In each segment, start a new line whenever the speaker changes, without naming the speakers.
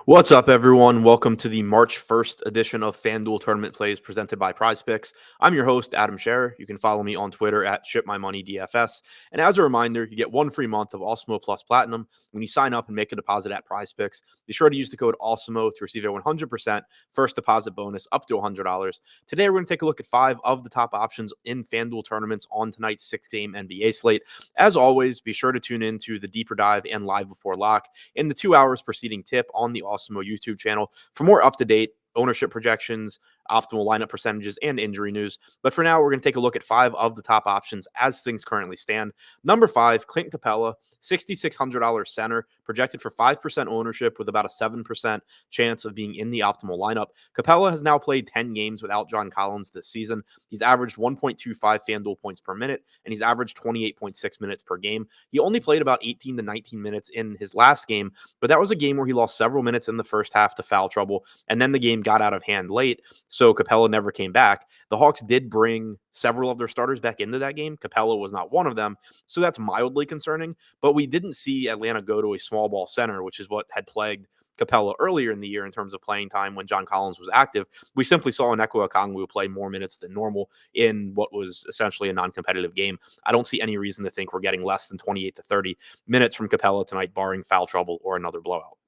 What's up, everyone? Welcome to the March 1st edition of FanDuel Tournament Plays presented by PrizePicks. I'm your host, Adam Scherer. You can follow me on Twitter at ShipMyMoneyDFS. And as a reminder, you get one free month of Awesemo Plus Platinum when you sign up and make a deposit at PrizePicks. Be sure to use the code Awesemo to receive a 100% first deposit bonus up to $100. Today, we're going to take a look at 5 of the top options in FanDuel tournaments on tonight's 6-game NBA slate. As always, be sure to tune in to the Deeper Dive and Live Before Lock in the 2 hours preceding tip on the Awesemo YouTube channel for more up-to-date ownership projections, optimal lineup percentages, and injury news. But for now, we're going to take a look at 5 of the top options as things currently stand. Number 5, Clint Capella, $6,600 center, projected for 5% ownership with about a 7% chance of being in the optimal lineup. Capella has now played 10 games without John Collins this season. He's averaged 1.25 FanDuel points per minute, and he's averaged 28.6 minutes per game. He only played about 18 to 19 minutes in his last game, but that was a game where he lost several minutes in the first half to foul trouble, and then the game got out of hand late, so Capella never came back. The Hawks did bring several of their starters back into that game. Capella was not one of them, so that's mildly concerning, but we didn't see Atlanta go to a small ball center, which is what had plagued Capella earlier in the year in terms of playing time when John Collins was active. We simply saw Onyeka Okongwu play more minutes than normal in what was essentially a non-competitive game. I don't see any reason to think we're getting less than 28 to 30 minutes from Capella tonight, barring foul trouble or another blowout.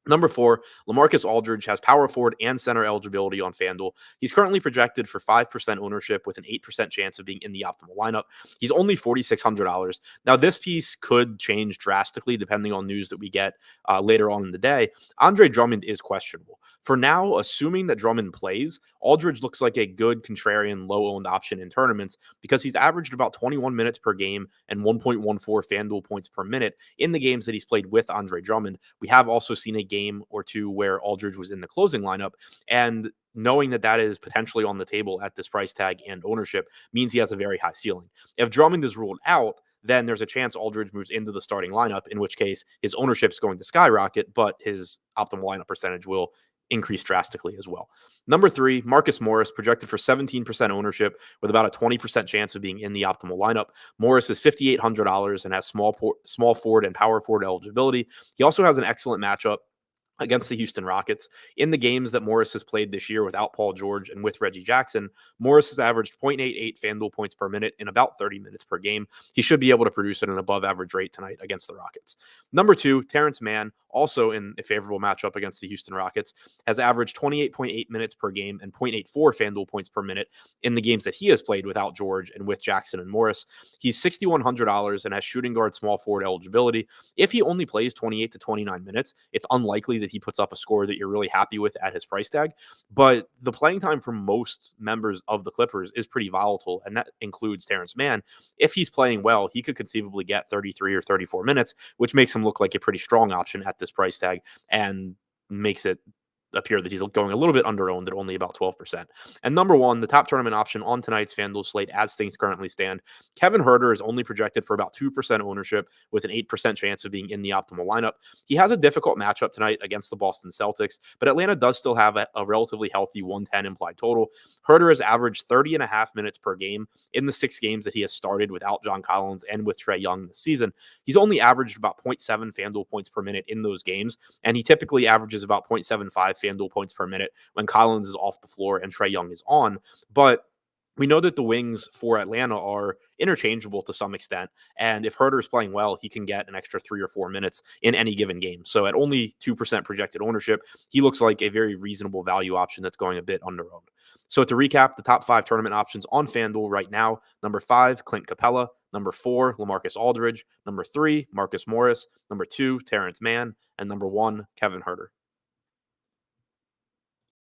Number 4, Lamarcus Aldridge has power forward and center eligibility on FanDuel. He's currently projected for 5% ownership with an 8% chance of being in the optimal lineup. He's only $4,600. Now, this piece could change drastically depending on news that we get later on in the day. Andre Drummond is questionable. For now, assuming that Drummond plays, Aldridge looks like a good contrarian low-owned option in tournaments because he's averaged about 21 minutes per game and 1.14 FanDuel points per minute in the games that he's played with Andre Drummond. We have also seen a game or two where Aldridge was in the closing lineup, and knowing that that is potentially on the table at this price tag and ownership means he has a very high ceiling. If Drummond is ruled out, then there's a chance Aldridge moves into the starting lineup, in which case his ownership is going to skyrocket, but his optimal lineup percentage will increase drastically as well. Number 3, Marcus Morris, projected for 17% ownership with about a 20% chance of being in the optimal lineup. Morris is $5,800 and has small forward and power forward eligibility. He also has an excellent matchup against the Houston Rockets. In the games that Morris has played this year without Paul George and with Reggie Jackson, Morris has averaged 0.88 FanDuel points per minute in about 30 minutes per game. He should be able to produce at an above average rate tonight against the Rockets. Number 2, Terrence Mann, also in a favorable matchup against the Houston Rockets, has averaged 28.8 minutes per game and 0.84 FanDuel points per minute in the games that he has played without George and with Jackson and Morris. He's $6,100 and has shooting guard small forward eligibility. If he only plays 28 to 29 minutes, it's unlikely that he puts up a score that you're really happy with at his price tag. But the playing time for most members of the Clippers is pretty volatile, and that includes Terrence Mann. If he's playing well, he could conceivably get 33 or 34 minutes, which makes him look like a pretty strong option at this price tag and makes it appear that he's going a little bit under-owned at only about 12%. And number 1, the top tournament option on tonight's FanDuel slate as things currently stand, Kevin Herter is only projected for about 2% ownership with an 8% chance of being in the optimal lineup. He has a difficult matchup tonight against the Boston Celtics, but Atlanta does still have a relatively healthy 110 implied total. Herter has averaged 30.5 minutes per game in the 6 games that he has started without John Collins and with Trae Young this season. He's only averaged about 0.7 FanDuel points per minute in those games, and he typically averages about 0.75 FanDuel points per minute when Collins is off the floor and Trae Young is on. But we know that the wings for Atlanta are interchangeable to some extent. And if Herter is playing well, he can get an extra 3 or 4 minutes in any given game. So at only 2% projected ownership, he looks like a very reasonable value option that's going a bit under-owned. So to recap, the top 5 tournament options on FanDuel right now: number 5, Clint Capella; number 4, Lamarcus Aldridge; number 3, Marcus Morris; number 2, Terrence Mann; and number 1, Kevin Herter.